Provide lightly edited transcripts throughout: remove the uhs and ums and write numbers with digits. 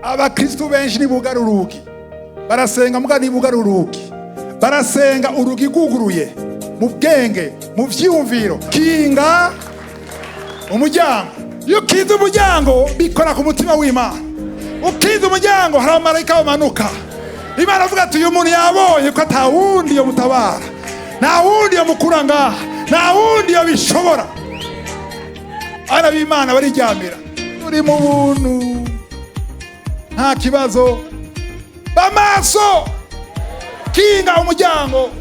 abakristo benshi nibugara urugi, barasenga muga nibugara urugi, barasenga urugi guguruye mu bwenge, mu vyumviro. Kinga umuryango. Iyo ukinze umuryango bikora ku mutima w'Imana. Ukinze umuryango hari abamarayika bamanuka. Imana avuga ati uyu muntu yabonye ko ata wundi yo mutabara, nta wundi yo mukura ngaha, nta wundi yo bishobora. Abana b'Imana bariryamira, turi mu buntu, nta kibazo. Bamaso, kinga umuryango,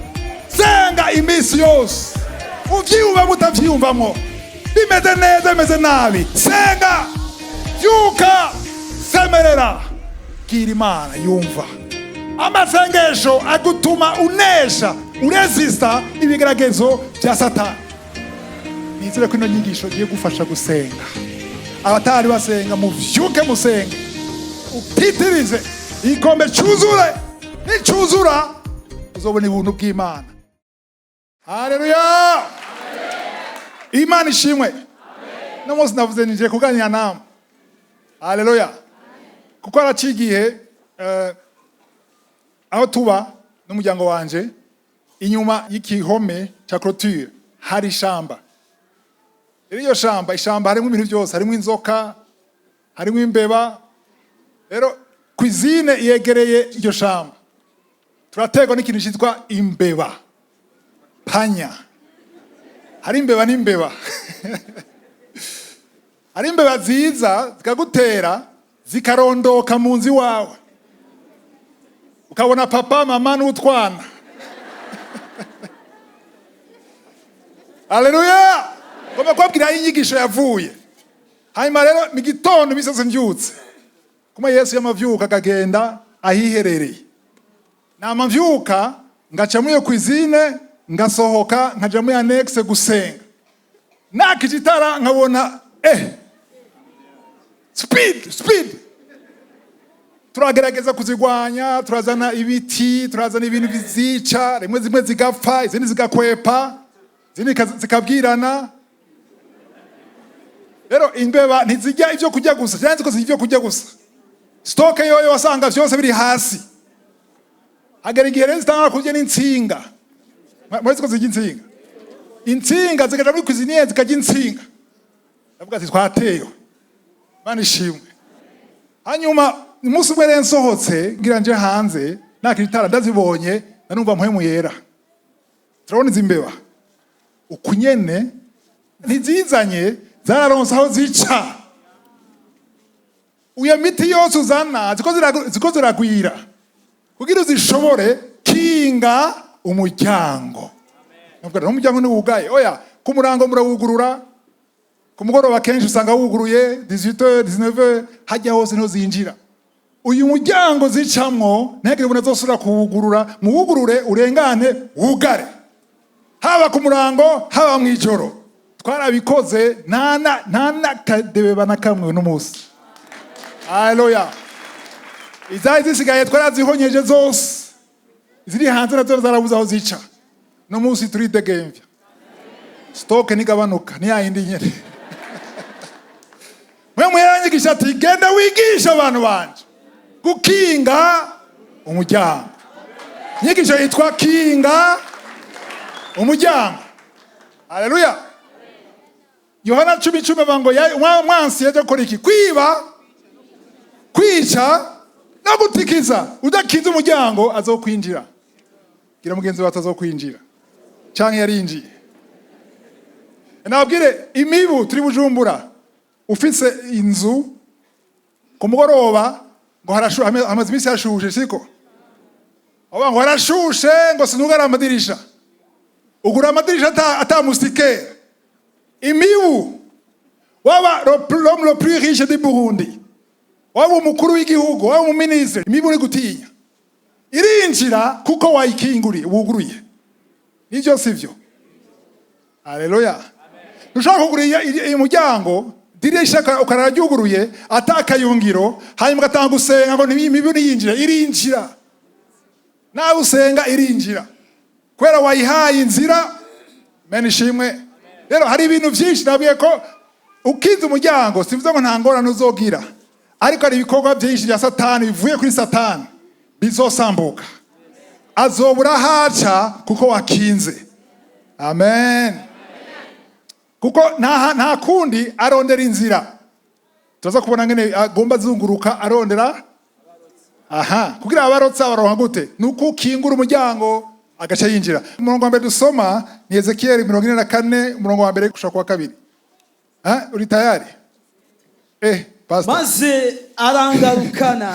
senga iminsi yose, uvyumva mutavyumvamwo, bimeze neza bimeze nabi, senga, vyuka, semerera. Bwira Imana yumva. Amasengesho agutuma unesha, uresista ibigeragezo bya Satani. Nizere ko ino nyigisho giye gufasha gusenga. Abatari basenga muvyuke musenge, upitirize igikombe cyuzure. Nicuzura uzobona ibuntu bw'Imana. Haleluya! Imana ishimwe. No munsi navuze nije kuganira namwe. Haleluya! Kuko aracigihe aho tuba n'umuryango wanje, inyuma y'ikihome cya clôture hari ishamba. Iyo ishamba harimo ibintu byose, harimo inzoka, harimo imbeba. Rero cuisine yegereye iryo shamba, turategwa n'ikintu cyitwa imbeba, panya. Hari imbeba n'imbeba. Hari imbeba ziza zikagutera, zikarondoka mu nzu wawe, ukabona papa mama n'utwana. Haleluya! Ngomba kubabwira inyigisho yavuye. Hanyuma rero mu gitondo imisozi mbyutse, kuma Yesu yamavyuka akagenda ahiherereye. Namavyuka ngaca muri yo cuisine, ngasohoka nkaja muri annexe gusenga. Nakijitara nkabona speed. Turagerageza kuzigwanya, turazana ibiti, turazana ibintu bizica, rimwe zimwe zigapfa, izindi zigakwepa, izindi zikabwirana. Rero imbeba ntizijya ivyo kujya gusa, cyane ko zivyo kujya gusa. Stoke yoyo wasanga vyose biri hasi. Hagera igihe rero zitangura kurya n'insinga. Mwazi ko zijya insinga. Insinga zikaja muri cuisine zikajya insinga. Ndavuga ati twateyo. Bani shimwe. Hanyuma umunsi umwe rero nsohotse ngira nje hanze, nakitara ndazibonye, nanumva mpwemu yera. Turabona izimbeba. Ukunyene ntizizanye zararonse aho zica. Uya miti yose uzana ziko ziragwira. Kugira uzishobore, kinga umuryango. Nubwo umuryango niwugaye, oya ku murango murawugurura. Ku mugoroba kenshi usanga wuguruye 18h 19h, hajya hose no zinjira. Uyu muryango zicamwo ntagire ubona zosura kuwugurura, muwugurure urengane wugare. Haba ku murango haba mwijoro. Twarabikoze nta kadebe banakamwe n'umunsi. Haleluya! Izayi zisigaye twarazihonyeje zose, ziri hanze nazo zarabuze aho zica. No munsi turidegemvya, stoke nigabanuka ni yindi nyene. Mwe muyanyigisha ati genda wigisha abantu banje gukinga umuryango. Nyigisho yitwa kinga umuryango. Haleluya! Yohana 10:10 bango mwansi yaje gukora iki? Kwiba, kwica no gutikiza. Udakinze umuryango azokwinjira. Gira mugenzi wawe azokwinjira canke yarinjiye. Nabwire imibu turi Bujumbura, ufise inzu ku mugoroba ngo harashu amazi imisi yashushe siko? Aba ngo harashushe ngo sinugara amadirisha. Ugura amadirisha ata mustique. Imibu waba l'homme le plus riche du Burundi, waba umukuru w'igihugu, waba umuministre, imibu uri gutinya. Irinjira kuko wayikinguriye, wuguruye. Nivyo sivyo? Haleluya! Nushaka kuguriya umuryango, dirisha ukararyuguruye, atakayungiro, hanyuma gatanga gusenga ngo imibu niyinjira, irinjira. Nawe usenga irinjira. Kwera wayihaye inzira, menishimwe. Rero hari ibintu byinshi nabwiye ko ukinze umuryango sivuze ngo nta ngorane uzogira, ariko hari ibikorwa byinshi bya Satani bivuye kuri Satani bizosambuka. Azobura haca kuko wakinze. Amen. Kuko nta kundi arondera inzira. Tuza kubona ngene agomba zunguruka arondera. Kugira abarotsa baronka gute? Nuko ukingura umuryango agaca yinjira. Umurongo wa mbere dusoma ni Ezekiel 44 umurongo wa mbere gushaka kwa kabiri. Uri tayari? Pastor. Maze arangarukana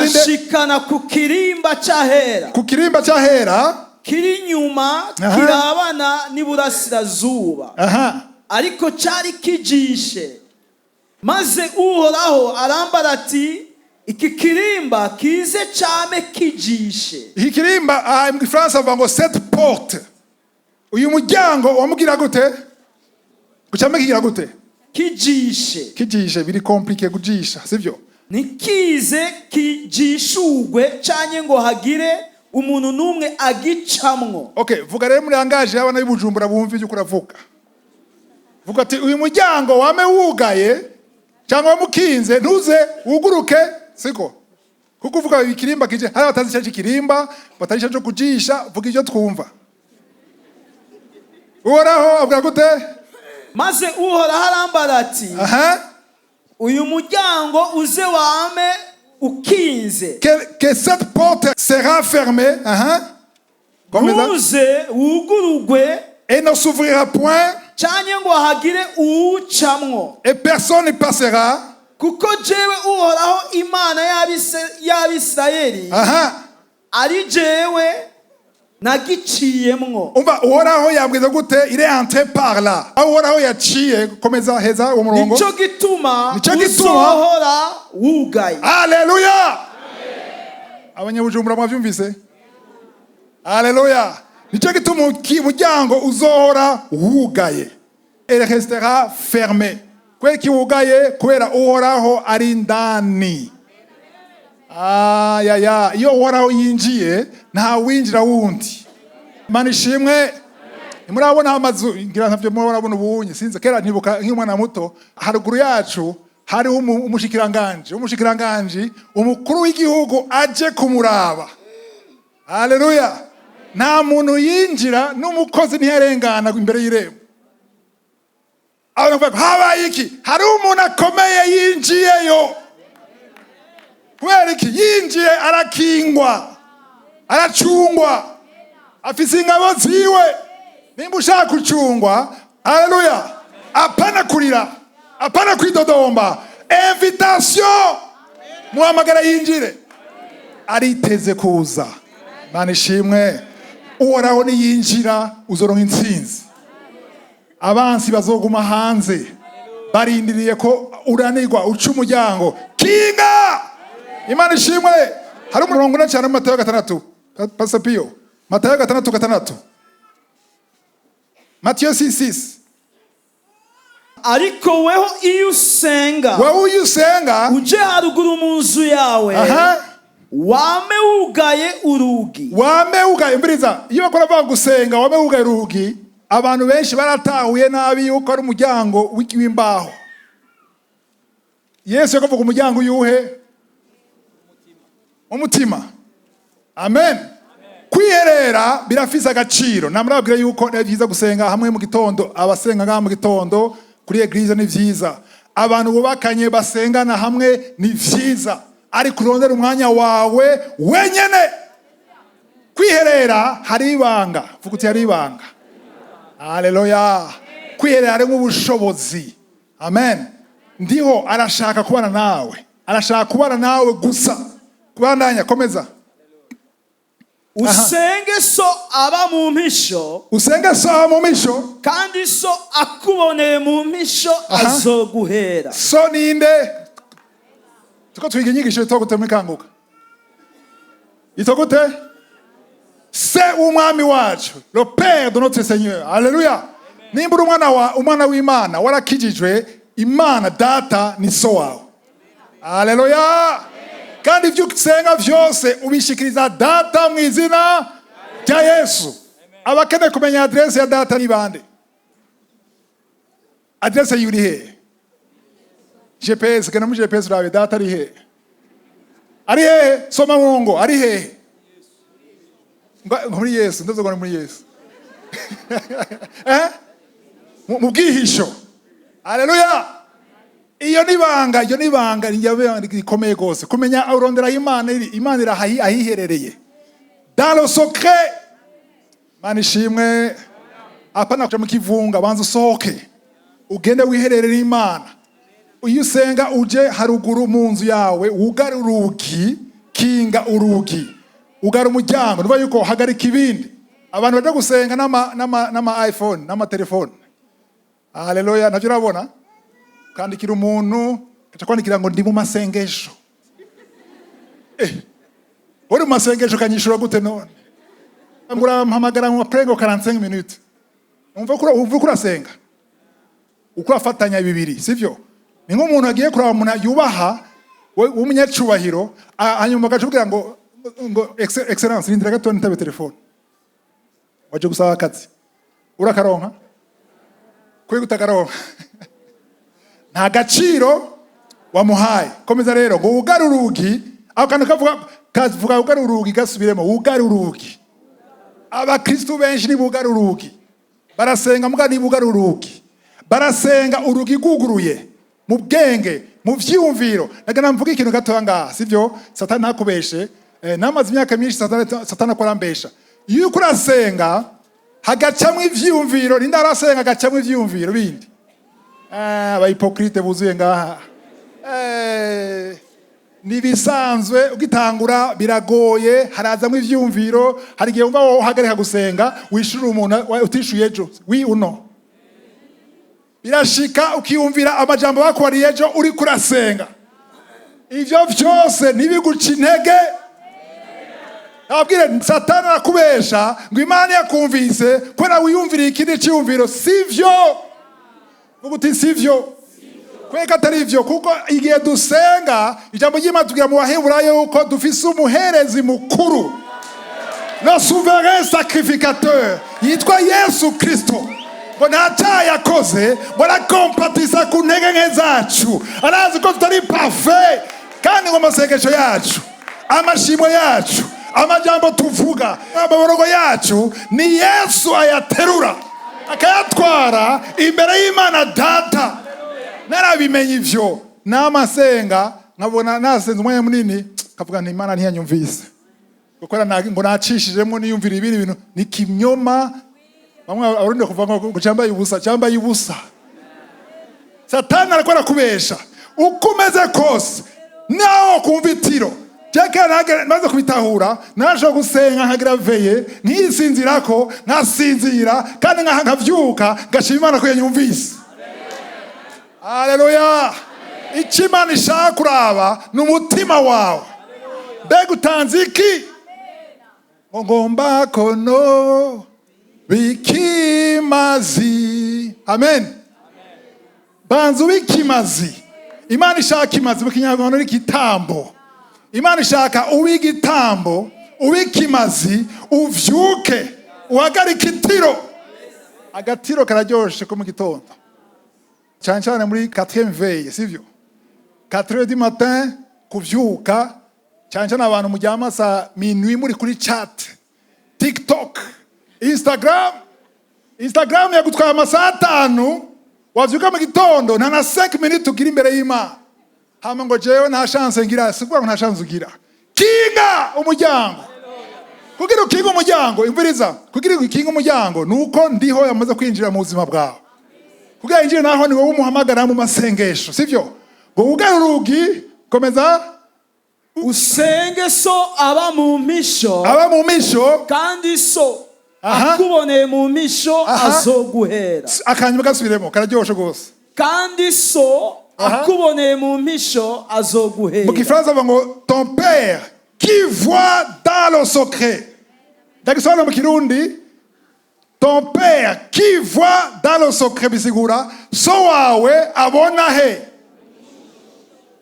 ashikana ku kirimba cyahera. Ku kirimba cyahera kiri nyuma kirabana n'iburasirazuba. Ariko cyari kijishe. Maze Uhoraho arambara ati iki kirimba kize cyame kijishe. Iki kirimba mu Gifaransa bavuga ngo cette porte. Uyu muryango wamugira gute? Kucyame kigira gute? Kijishe biri compliqué kujisha, sivyo? Nikize kijishugwe cyanye ngo hagire umuntu numwe agicamwo. Okay, vuga rero muri angaje abana y'Ibujumbura bumva icyo kuravuga. Vuga ati uyu muryango wame wugaye cyangwa wamukinze ntuze wuguruke, siko? Kuko uvuga ikirimba kije hari batazi cyo kirimba, batarisha cyo kujisha, vuga icyo twumva. Uhoraho avuga gute? Maze Uhoraho arambara ati uyu muryango uze wame ukinze. Que cette porte sera fermée. Uze wugurugwe. Et ne s'ouvrira point. Cyanye ngo hagire uwucamwo. Et personne ne passera. Kuko jewe Uhoraho Imana y'Abisirayeli. Ari jewe nagiciyemwo. Umva Uhoraho yabwiza gute il est entré par là. Uhoraho yaciye komeza heza umurongo. Nico gituma uzohora wugaye. Haleluya. Abanyabujumbura mwavyumvise? Haleluya. Nico gituma umuryango uzohora wugaye. Elle restera fermée. Kweki wugaye kubera Uhoraho ari indani. Iyo Uhoraho yinjiye nta winjira wundi. Imana ishimwe. Murabona amazu ngira ntavyo murabona ubunye sinze kera ntibuka nk'umwana muto haruguru yacu hari umushikiranganje umukuru w'igihugu aje kumuraba. Haleluya. Nta muntu yinjira n'umukozi ntiyarengana imbere y'irembo. Abantu habaye iki? Hari umuntu akomeye yinjiyeyo. Kwereki yinjiye arakingwa, aracungwa, afise ingabo ziwe. Nimba ushaka kucungwa, haleluya, apana kurira, apana kwidodomba, invitation, muhamagara yinjire, ariteze kuza. Mana ishimwe, Uhoraho niyinjira uzoronka intsinzi. Abansi bazoguma hanze, barindiriye ko uranirwa uca umuryango. Kinga! Imana ishimwe. Hari umurongo na cyane mu Matayo 6. Pastor Pio. Matayo 6:6. Matthieu 6:6. Ariko weho iyo usenga. Wewe usenga. Uje haruguru mu nzu yawe. Wame wugaye urugi. Wame wugaye mbiriza. Iyo bakora bagusenga wame wugaye urugi. Abantu benshi baratahuye nabi yuko ari umuryango w'imbaho. Yesu yavuga umuryango yuhe? Umutima. Amen. Kwiherera birafise agaciro. Namurabwira yuko ari byiza gusenga hamwe mu gitondo, abasenga ngaha mu gitondo kuri eglise ni vyiza. Abantu bubakanye basengana hamwe ni vyiza. Ari kurondera umwanya wawe wenyene. Kwiherera hari ibanga. Vuga uti hari ibanga. Haleluya. Kwiherera ari nk'ubushobozi. Amen. Ndiho arashaka kubana nawe. Arashaka kubana nawe gusa. Kubandanya komeza. Usenge so aba mu mpisho. Usenge so aba mu mpisho. Kandi so akuboneye mu mpisho azoguhera. So ninde? Tuko twiga inyigisho itogute muri Kanguka. Itogute? C'est umwami wacu, le Père de notre Seigneur. Alléluia. Nimba umwana w'Imana warakijijwe, Imana data ni so wawe. Alléluia. Kandi ibyo usenga byose ubishikiriza data mu izina rya Yesu. Abakene kumenya adresse ya data ni bande? Adresse yuri he? GPS kana mu GPS urabe data ari he? Ari he? Soma ngo ari he? Muri Yesu, ndazogona muri Yesu. Mu bwihisho. Haleluya. Iyo nibanga rikomeye gose. Kumenya urondera Imana irahayi ahiherereye. Dans le secret. Manishimwe apana kuja mu kivunga banza usohoke. Ugende wihererera Imana. Iyo usenga uje haruguru mu nzu yawe ugara urugi, kinga urugi. Ugara umuryango nuba yuko hagarika ibindi. Abantu baje gusenga nama iPhone, nama telefone. Haleluya, navyo urabona? Kandikira umuntu, kwandikira ngo ndi mu masengesho. Uri mu masengesho kanyishura gute none? Ngura mpamagara mu prengo 45 minutes. Umva kurasenga. Ukurafatanya bibiri, sivyo? Ni nk'umuntu agiye kuraba umuntu yubaha w'umunyacubahiro, hanyuma agacubwira ngo excellence rindira gato nitabe telefone. Waje gusaba akazi. Urakaronka? Kwe gutakaronka. Nta gaciro wamuhaye. Komeza rero ngo ugara urugi, aho kantu kavuga ugara urugi gasubiremo ugara urugi. Abakristo benshi ni bugara urugi. Barasenga muga ni bugara urugi. Barasenga urugi guguruye mu bwenge, mu vyumviro. Nagana mvuga ikintu gato ngaha, sivyo? Satani nakubeshe. Namaze imyaka myinshi Satani akorambesha. Iyo kurasenga hagacamwe ivyumviro, ninda arasenga hagacamwe ivyumviro bindi. Abahipokrite buzuye ngaha. Nibisanzwe ugitangura biragoye, harazamwe ivyumviro, hari gihe umva wowe uhagarika gusenga, wishura umuntu utishuye ejo. Wi uno. Birashika ukiyumvira amajambo bakwariye ejo uri kurasenga. Ivyo vyose nibiguca intege. Abwire Satani akubesha ngo Imana yakumvise kwera wiyumvira ikindi cyumviro sivyo. Uguti sivyo. Kweka atari ivyo kuko igihe dusenga ijambo ry'Imana tugira mu Baheburayo uko dufise umuherezi mukuru. Le souverain sacrificateur yitwa Yesu Kristo. Ngo ntaca yakoze barakompatisa ku ntege nke zacu. Arazi ko tutari parfait kandi ngo amasengesho yacu, amashimo yacu, amajambo tuvuga, amaborogo yacu ni Yesu ayaterura akayatwara imbere y'Imana Data. Narabimenye ivyo namasenga nkabona nasenze umwanya munini kavuga nti Imana ntiyanyumvise gukora ngo nacishijemo niyumvira ibindi bintu ni kimyoma. Bamwe arundi kuva ngo cyamba yubusa. Satani arakora kubesha ukomeze kose naho kumvitiro cyakana maze kubitahura naje gusenga nkagraveye nkisinzirako nkasinzira kandi nkavyuka gashima Imana ko yanyumvise. Haleluya. Ikimana ishaka kuraba n'umutima wawe. Mbega utanze iki? Ngomba kono bikimazi. Amen. Banzu bikimazi. Imana ishaka imazi bukinyarwanda ni kitambo. Imana ishaka uwigitambo, uwikimazi, uvyuke, uhagarike itiro. Agatiro kararyoshe ko mu gitondo. Cyane muri 4e veille, sivyo? 4h du matin kuvyuka, cyane abantu mujyama sa minuit muri kuri chat, TikTok, Instagram yagutwara amasaha 5, wavyuka mu gitondo nta na 5 minutes ugira imbere y'Imana. Hama ngo jewe nta chance ngira, sikuvuga ngo nta chance ugira. Kinga umuryango. Kugira ukinga umuryango, imviriza, kugira ukinga umuryango nuko ndiho yamaze kwinjira mu buzima bwawe. Kugira injire naho ni wowe umuhamagara mu masengesho, sivyo? Ngo ugara urugi, komeza usenge so aba mu misho. Aba mu misho kandi so akuboneye mu misho azoguhera. Akanyuma gasubiremo kararyoshe gose. Kandi so akuboneye mu misho azoguhera. Mu Gifaransa ngo ton père qui voit dans le secret. Ndagisona mu Kirundi ton père qui voit dans le secret bisigura so wawe abona he.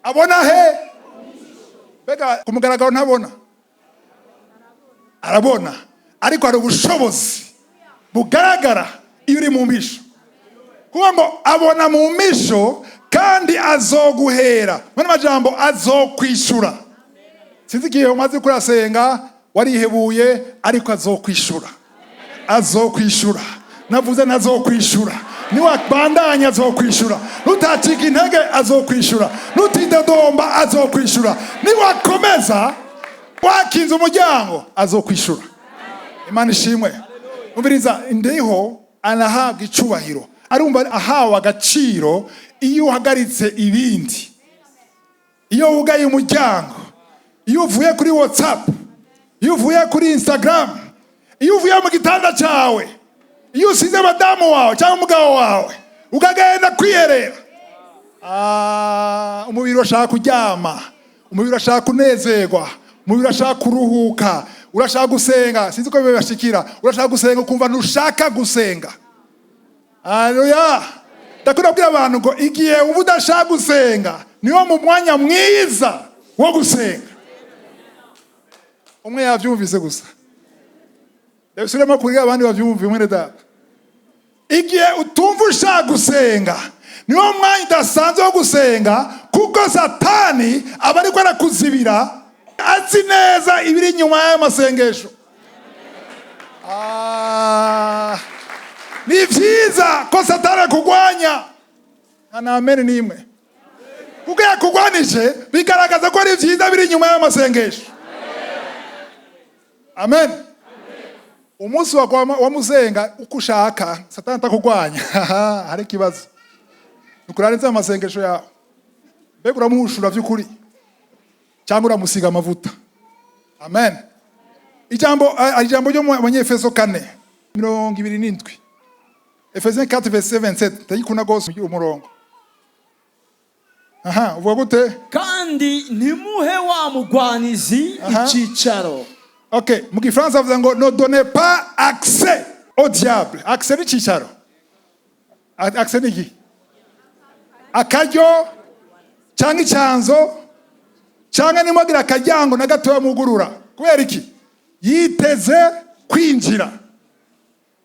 Abona he. Bega kumugaragaro ntabona. Arabona. Ariko hari ubushobozi bugaragara iyo uri mu misho. Kuko ngo abona mu misho kandi azoguhera. Muri majambo azokwishura. Sinzi igihe umaze kurasenga warihebuye, ariko azokwishura. Azokwishura. Navuze nazokwishura. Niwabandanya azokwishura. Nutacika intege azokwishura. Nutidodomba azokwishura. Niwakomeza wakinze umuryango azokwishura. Imana ishimwe. Umviriza, ndiho anahabwa icubahiro. Arumva ahawe agaciro iyo uhagaritse ibindi. Iyo wugaye umuryango. Iyo uvuye kuri WhatsApp. Iyo uvuye kuri Instagram. Iyo uvuye mu gitanda cyawe. Iyo usize madamu wawe cyangwa umugabo wawe ukagenda kwiherera, umubiri urashaka kuryama, umubiri urashaka kunezerwa, umubiri urashaka kuruhuka, urashaka gusenga. Sinzi ko bibashikira. Urashaka gusenga ukumva ntushaka gusenga. Haleluya. Ndakurabwira abantu ngo igihe uba udashaka gusenga niwo mu mwanya mwiza wo gusenga. Umwe yavyumvise gusa. Ndabisubiramo kugira abandi bavyumve mwene data. Igihe utumva ushaka gusenga niwo mwanya udasanzwe wo gusenga, kuko Satani aba ariko arakuzibira, azi neza ibiri inyuma y'amasengesho. Ni vyiza ko Satani akugwanya. Amen nimwe. Kuko yakugwanije bigaragaza ko ari vyiza biri inyuma y'amasengesho. Amen. Umunsi wa musenga uko ushaka Satani atakugwanya. Hari kibazo. Nukuranze amasengesho yawe. Mbega uramuhushura vy'ukuri cyangwa uramusiga amavuta. Amen. Ijambo ryo mu Efeso 4:27. Efesiens 4:27. Tayikuna gose umurongo. Uvuga gute? Kandi nimuhe wa mugwanizi icicaro. Okay, mu Gifaransa bavuga ngo ne donnez pas accès au diable. Accès ni cicaro. Accès ni iki? Akaryo cyangwa icyanzo cyangwa nimwagira akajyango na gatoya mugurura. Kubera iki? Yiteze kwinjira.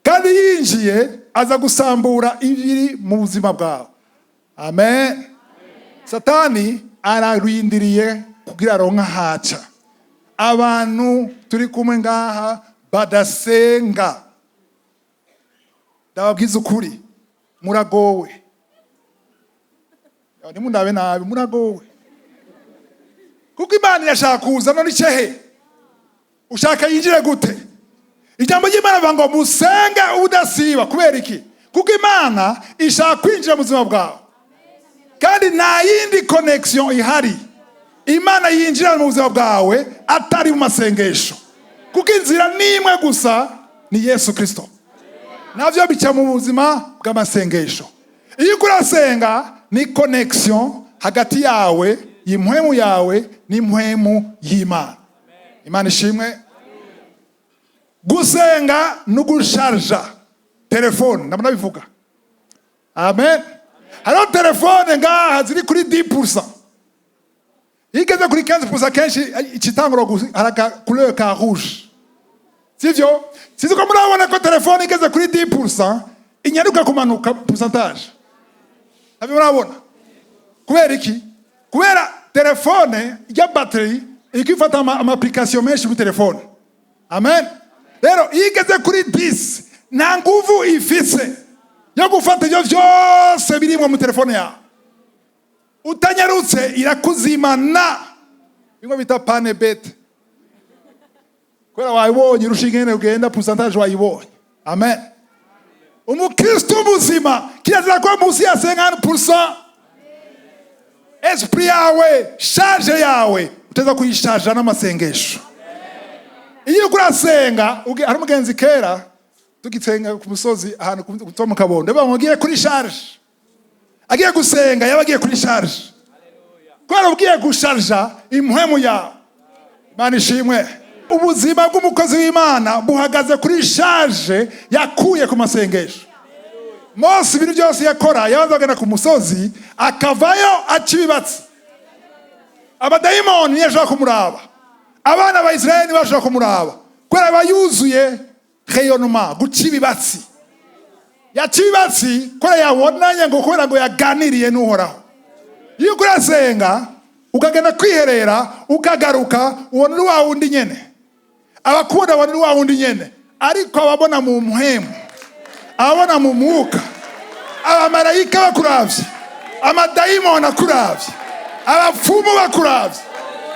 Kandi yinjiye aza gusambura ibiri mu buzima bwawe. Amen. Satani ararindiriye kugira ronka haca. Abantu turi kumwe ngaha badasenga. Ndababwiza ukuri, muragowe. Nimundabe nabi, muragowe. Kuko Imana irashaka kuza, none icehe? Ushaka yinjire gute? Ijambo ry'Imana bavuga ngo musenge udasiba. Kubera iki? Kuko Imana ishaka kwinjira mu buzima bwawe. Kandi nta yindi connection ihari. Imana yinjira mu buzima bwawe atari mu masengesho. Kuko inzira ni imwe gusa, ni Yesu Kristo. Navyo bica mu buzima bw'amasengesho. Iyo urasenga ni connection hagati yawe, impwemu yawe n'impwemu y'Imana. Imana ishimwe. Gusenga no gusharja telefone, ndabona bivuga. Amen. Halo telefone ngaha ziri kuri 10%. Igeze kuri 15% kenshi ikitangura haraka couleur ka rouge. Sivyo? Sizi ko murabona ko telefone igeze kuri 10% inyaruka kumanuka percentage. Abi murabona? Kubera iki? Kubera telefone ya battery ikifata ama application menshi mu telefone. Amen. Rero igeze kuri 10 na nguvu ifise yo gufata ibyo byose birimo mu telefone yawe. Utanyarutse irakuzimana. Bimwe bita pane bete. Kwera wayibonye rushingene ugenda percentage wayibonye. Amen. Umukristo muzima kirazira ko musi ya 50%. Esprit yawe, charge yawe uteza kuyisharja n'amasengesho. Iyo kurasenga hari mugenzi kera tugitsenga ku musozi ahantu kutomo kabondo bamugiye kuri charge. Agiye gusenga yabagiye kuri charge. Kwara ugiye gusharja impwemu yawe. Imana ishimwe. Ubuzima bw'umukozi w'Imana buhagaze kuri charge yakuye ku masengesho. Mose ibintu byose yakora yabanzaga ku musozi akavayo acibibatse. Abadayimoni yashaka kumuraba. Abana ba Israeli bashaka kumuraba. Kwera bayuzuye rayonnement gucibibatsi. Yacibibatsi kwera yabonanye ngo kwera ngo yaganiriye n'Uhoraho. iyo urasenga ukagenda kwiherera ukagaruka ubona uri wa wundi nyene, abakubona abona uri wa wundi nyene, ariko ababona mu mpwemu, ababona mu mwuka, abamarayika bakuravye, amadayimoni akuravye, abapfumu bakuravye,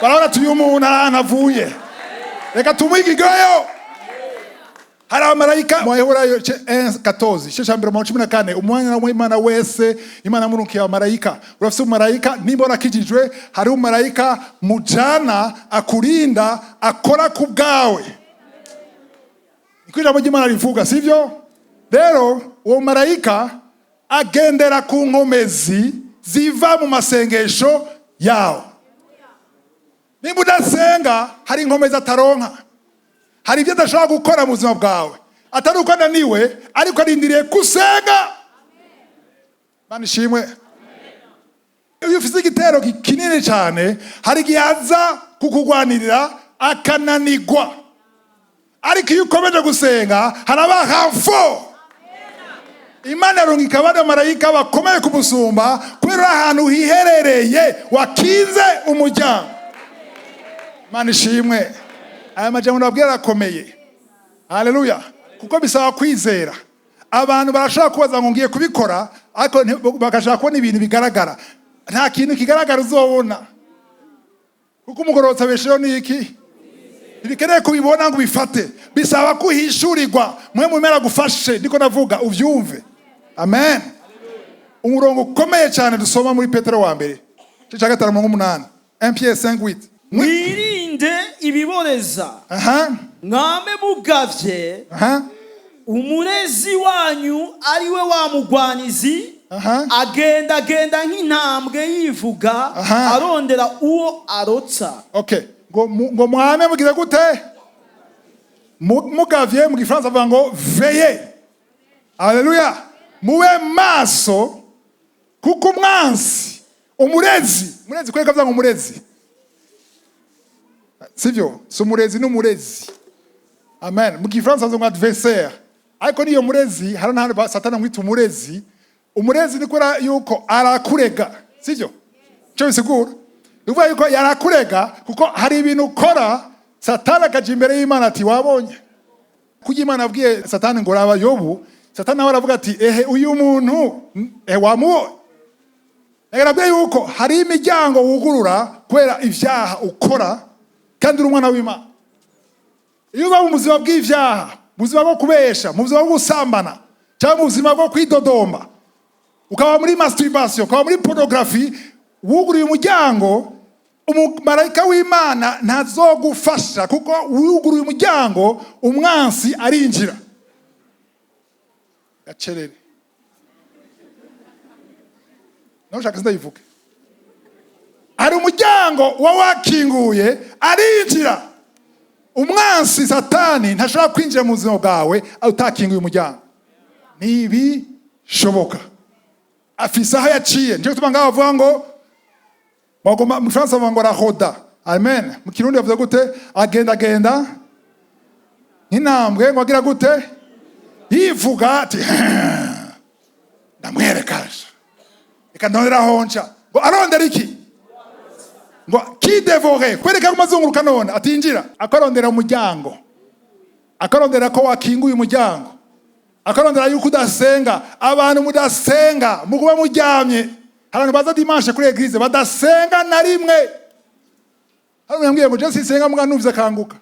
barabona ati uyu muntu ahantu avuye, reka tumwigigeyo. Hari abamarayika mu Baheburayo 1:14 isheshambere 14 umwanya w'Imana wese Imana murunkiye abamarayika. Urafise umumarayika nimbona kijijwe, hari umumarayika mujana akurinda akora ku bwawe. Ijambo ry'Imana rivuga sivyo? Rero uwo marayika agendera ku nkomezi ziva mu masengesho yawe. Nimba udasenga hari inkomezi ataronka, hari ibyo adashobora gukora mu buzima bwawe, atari uko ananiwe ariko arindiriye kusenga. Mana ishimwe. Iyo ufite igitero kinini cyane, hari igihe aza kukugwanirira akananigwa, ariko iyo ukomeje gusenga haraba hafo. Imana yarungika abandi marayika bakomeye kumusumba kubera ahantu hiherereye wakinze umuryango. Mana ishimwe. Aya majambo nababwira arakomeye. Haleluya. Kuko bisaba kwizera. Abantu barashaka kubaza ngo ngiye kubikora, ariko bagashaka kubona ibintu bigaragara. Nta kintu kigaragara uzobona. Kuko umugororotsi abesheho niki? Ibikeneye kubibona ngo bifate. Bisaba kuhishurirwa. Mwe mumera gufashe niko navuga uvyumve. Amen. Umurongo ukomeye cyane dusoma muri Petero wa mbere. Cya 5:8. 1 Pierre 5:8. Mwirinde ibiboreza. Mwame mugavye. Umurezi wanyu ari we wa mugwanizi. Agenda nk'intambwe yivuga, arondera uwo arotsa. Okay. Ngo mwame mugira gute? Mugavye mu Gifaransa bavuga ngo veillez. Haleluya. Mube maso kuko umwansi umurezi kweka bavuga ngo umurezi. Sivyo? So umurezi n'umurezi. Amen. Mu Gifaransa bavuga ngo adversaire. Ariko niyo murezi hari n'ahandi Satani amwita umurezi. Umurezi ni kora yuko arakurega. Sivyo? Cyo bisigura. Uvuga yuko yarakurega kuko hari ibintu ukora Satani akaje imbere y'Imana ati wabonye. Kuko Imana abwiye Satani ngo raba Yobu, Satani nawe aravuga ati ehe uyu muntu wamuwo. Ngarabwiye yuko hari imiryango wugurura kwera ivyaha ukora kandi uri umwana w'Imana. Iyo uba mu buzima bw'ivyaha, mu buzima bwo kubesha, mu buzima bwo gusambana, cyangwa mu buzima bwo kwidodomba, ukaba muri masturbation, ukaba muri pornography, wuguriye umuryango, umumarayika w'Imana ntazogufasha kuko wuguriye umuryango umwansi arinjira. Gacerere. Nashaka ndayivuga. Ari umuryango wakinguye arinjira. Umwansi Satani ntashaka kwinjira mu buzima bwawe utakinguye umuryango. Nibi shoboka. Afisa aho yaciye. Nje gutuma ngaho bavuga ngo bagoma mu Fransa bavuga ngo rahoda. Amen. Mu Kirundi bavuga gute? Agenda nk'intambwe ngo agira gute? Yivuga ati ndamwerekaje. Reka ndondera honca. Ngo arondera iki? Ngo kidevore kwereka kumazunguruka none atinjira akarondera umuryango, akarondera ko wakinguye umuryango, akarondera yuko udasenga. Abantu mudasenga mukuba muryamye. Abantu baza dimanche kuri eglise badasenga na rimwe. Hano yambwiye ngo je sinsenga muga nuvize kanguka.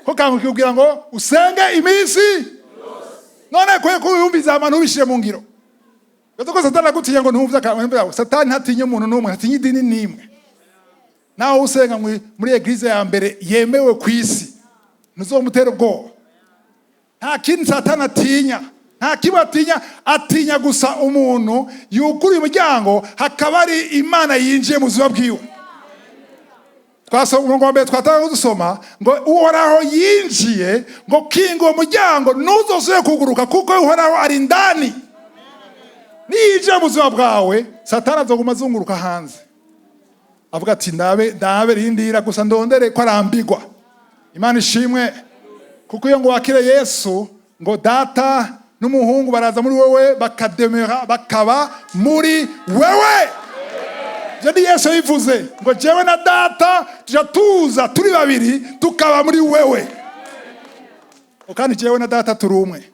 Ko kanguka kugira ngo usenge iminsi none kwe kuyumbiza abantu bishire mu ngiro. Yatoko Satani agutiye ngo ntumvye akamwe. Satani hatinye umuntu numwe, hatinye idini nimwe. Naho usenga muri eglise ya mbere yemewe kwisi ntuzomutera ubwoba. Nta kintu Satani atinya, nta kiba atinya gusa umuntu yukuriye umuryango hakaba ari Imana yinjiye mu buzima bwiwe. Twasoma ngo mbere twatanga gusoma ngo uhoraho yinjiye ngo kingo umuryango ntuzosubire kuguruka kuko uhoraho ari ndani. Nije mu buzima bwawe Satani azoguma azunguruka hanze avuga ati ndabe rindira gusa ndondere ko arambigwa. Imana ishimwe kuko iyo ngo wakire Yesu ngo data n'umuhungu baraza muri wewe bakademera bakaba muri wewe. Jadi Yesu yivuze ngo jewe na data tuja tuza turi babiri tukaba muri wewe. Kandi jewe na data turi umwe.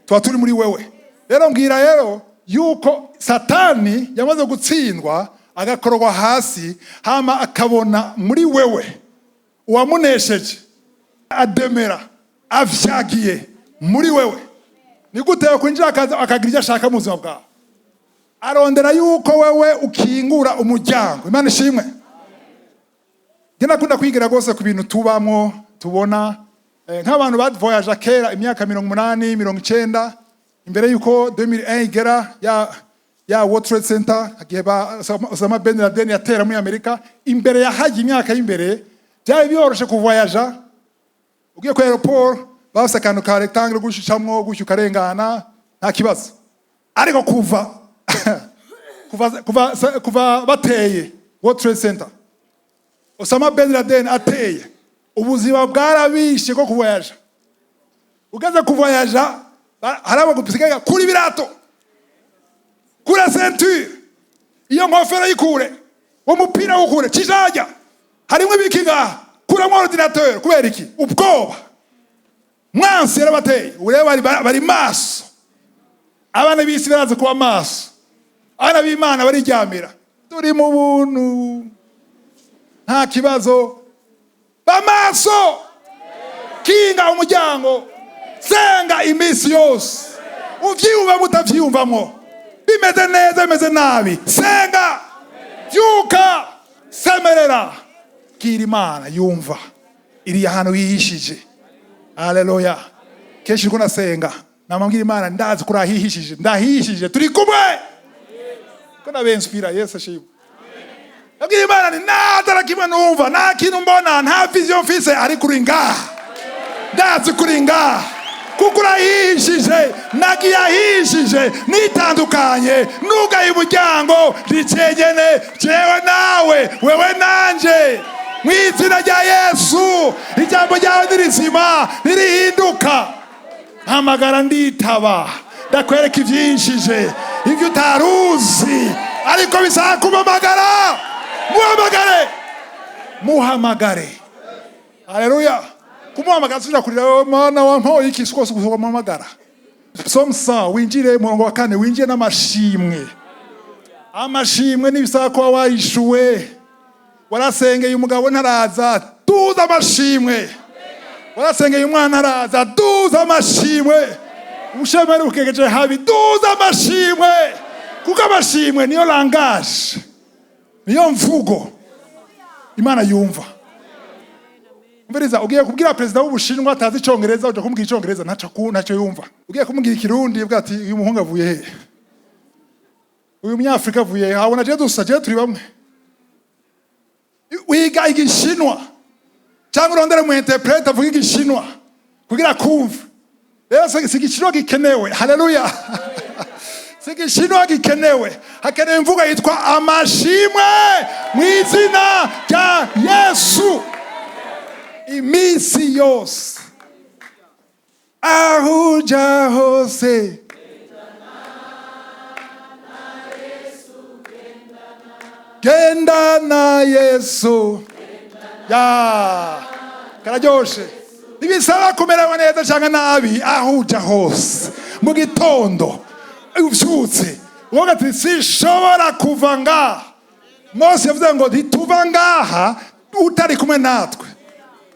Tuba turi muri wewe. Rero mbwira rero yuko Satani yamaze gutsindwa agakorwa hasi hama akabona muri wewe uwamunesheje ademera avyagiye muri wewe. Ni gute kwinjira akagira icyo ashaka mu buzima bwawe? Arondera yuko wewe ukingura umuryango. Imana ishimwe. Njye nakunda kwigira gose ku bintu tubamwo tubona nk'abantu voyage kera imyaka 80 90 imbere yuko 2001 igera ya World Trade Center agiye ba Osama bin Laden yatera muri Amerika. Imbere ya haji imyaka y'imbere byari byoroshe kuvoyage. Ugiye ku airport bafise akantu ka rectangle gushicamwo gushyuka karengana nta kibazo. Ariko kuva bateye World Trade Center Osama bin Laden ateye ubuzima bwarabishe ko kuvoyage. Ugaze kuvoyage harabo gupiga kuri birato kuri ceinture iyo ngofero yikure umupira ukure kijaja harimo ibikiga kuramo ordinateur kubera iki ubwoba mwansi yarabateye ureba bari maso abana bisi baraza kuba maso abana b'Imana bariryamira turi mu buntu nta kibazo bamaso kinga umuryango senga imisi yose uvyumva mutavyumvamo bimeze neza bimeze nabi senga vyuka semerera kira Imana yumva iri ahantu yihishije. Haleluya. Kenshi uko nasenga namambwira Imana ndazi kuri ahihishije ndahishije turi kumwe ko nabenspira Yesu ashimwe. Nabwira Imana ni natara kimwe numva nta kintu mbona nta vision mfise ari kuri ngaha ndazi kuri ngaha kuko urahishije nagiyahishije nitandukanye nugaye umuryango ricegene jewe nawe wewe nanje mu izina rya Yesu. Ijambo ryawe nirizima nirihinduka hamagara nditaba ndakwereka ivyinshije ivyo utaruzi ariko bisaba kumamagara. Muhamagare. Haleluya. Kumuhamagara sija kurira mana wampo iki sikose kumamagara. Psalm 100 winjire murongo wa 4 winjire n'amashimwe. Amashimwe nibisaba ko wayishuwe. Warasengeye umugabo ntaraza tuza amashimwe. Warasengeye umwana ntaraza tuza amashimwe. Ushemere ukegeje habi tuza amashimwe. Kuko amashimwe niyo langage. Niyo mvugo Imana yumva. Mberiza ugiye kubwira president w'Ubushinwa atazi icongereza uje kumubwira icongereza ntaco yumva. Ugiye kumubwira ikirundi ubwo ati uyu muhungu avuye he? Uyu munyafrika avuye he? Habona je dusaje turi bamwe. Wiga igishinwa cyangwa urondere mu interprete avuga igishinwa kugira kumva. Rero sigishinwa gikenewe. Haleluya. Sigishinwa gikenewe. Hakenewe imvugo yitwa amashimwe mu izina rya Yesu. Imisi yose ahuja hose genda na Yesu ya kararyoshe. Nibisaba kumerewe neza cyangwa nabi ahuja hose mu gitondo uvyutse woga ati sinshobora kuva ngaha. Mose yavuze ngo ntituva ngaha utari kumwe natwe.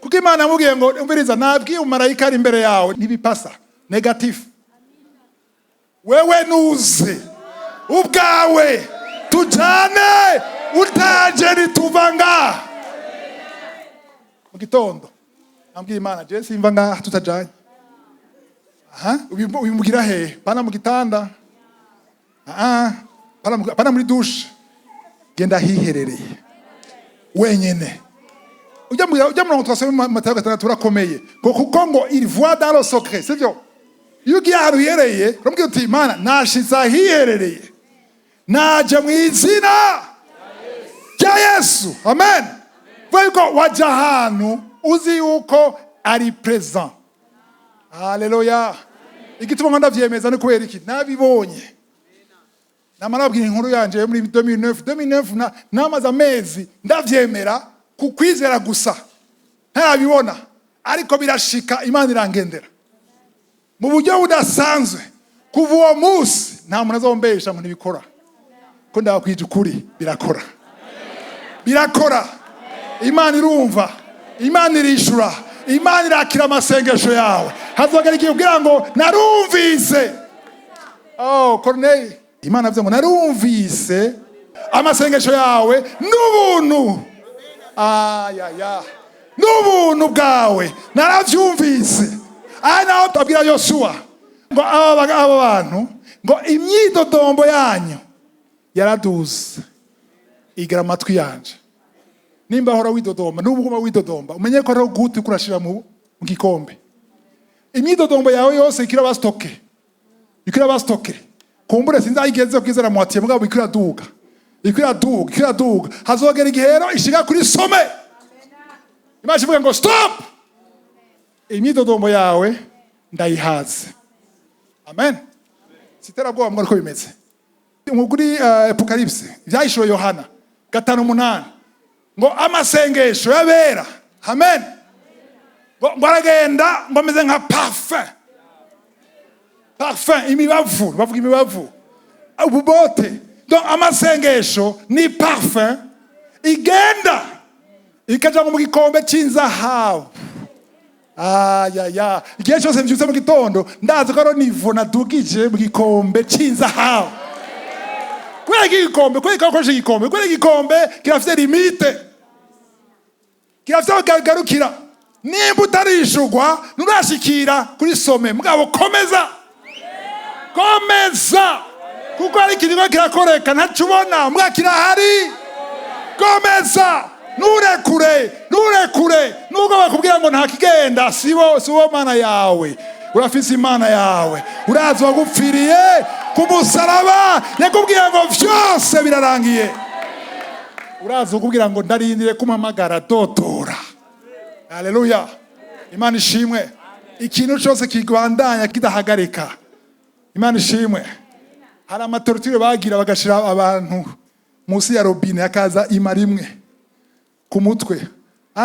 Kuko Imana yamubwiye ngo umviriza nabwiye umarayika ari imbere yawe nibipasa negative. Wewe nuze ubwawe tujane utaje nituva ngaha. Mu gitondo nambwiye Imana je simva ngaha tutajanye. Ubimugira he? Pana mu gitanda. Pana muri douche. Genda hiherereye wenyene. Ujya mu twasome Matayo 6 turakomeye. Kuko ngo il voit dans le secret, c'est byo. Yugi yaruhereye, urambwira uti Imana nashiza hiherereye. Naje mu izina rya Yesu. Amen. Vuga waja hanu uzi uko ari present. Haleluya. igituma ndavyemeza ni kubera iki nabibonye. Namara abwira inkuru yanje yo muri 2009 namaze amezi ndavyemera ku kwizera gusa ntarabibona, ariko birashika Imana irangendera mu buryo budasanzwe. Kuva uwo munsi nta muntu azombesha mu ntibikora, ko ndakwije ukuri birakora, birakora. Imana irumva, Imana irishura, Imana irakira amasengesho yawe. Hazogera igihe ubwira ngo narumvise. Corneille, Imana avuze ngo narumvise amasengesho yawe n'ubuntu. N'ubuntu bwawe naravyumvise. Naho tabwira Yosuwa ngo aba bantu ngo imyidodombo yanyu yaraduze igira amatwi yanje. Nimba hora widodomba n'ubuguma widodomba umenye ko ari guti kurashira mu gikombe. Imyidodombo yawe yose ikira bastoke, ikira bastoke. Kumbure sinzayigeze kwizera muhatiye mugabo ikira duga, ikira duga. Hazogera igihero ishiga kuri some. Imana ivuga ngo stop. Imyidodombo yawe ndayihaze. Amen. Sitera bwo amwe ko bimeze. Umuguri Apocalypse byayishuro Yohana 5:8 ngo amasengesho yabera. Amen. Ngo aragenda ngo meze nka parfum imibavu, bavuga imibavu ububote. Donc amasengesho ni parfum igenda ikaja mu gikombe cy'inzahabu. Igihe cyose mbyutse mu gitondo ndazi ko ari nivo nadugije mu gikombe cy'inzahabu. Kubera igikombe, kubera igikombe kirafite limite, kirafite garukira. Nimba utarishugwa nurashikira kuri some, mugabo komeza, kuko ari ikintu kirakoreka ntacubona, mwakira hari. Komeza, nurekure nubwo bakubwira ngo nta kigenda, sibo mana yawe. Urafise Imana yawe, urazi wagupfiriye ku musaraba, yakubwira ngo vyose birarangiye. Urazi ukubwira ngo ndarindire kumamagara dotora. Haleluya, Imana ishimwe. Ikintu cyose kigwandanya kidahagarika, Imana ishimwe. Hari amatorture bagira bagashira abantu musi ya robine akaza imara imwe ku mutwe.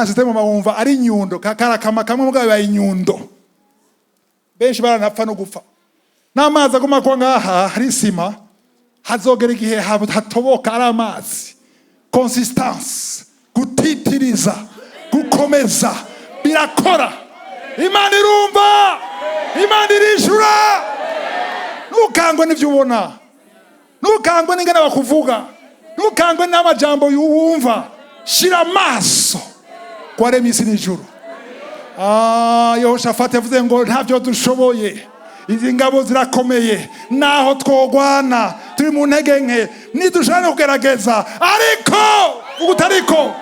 System mawumva ari nyundo, kakara kamwe mugabo ya inyundo. Benshi baranapfa no gupfa. N'amazi aguma kwa ngaha hari sima, hazogera igihe hatoboka ari amazi. Consistance, gutitiriza, gukomeza, birakora. Imana irumva, Imana irishura. Ntukangwe n'ivyo ubona, ntukangwe n'ingana bakuvuga, ntukangwe n'amajambo yuwumva. Shira amaso kwa remisi n'ijuru. Yehoshafati yavuze ngo ntavyo dushoboye, izi ngabo zirakomeye, naho twogwana turi mu ntege nke nidushaka kugerageza, ariko ugutariko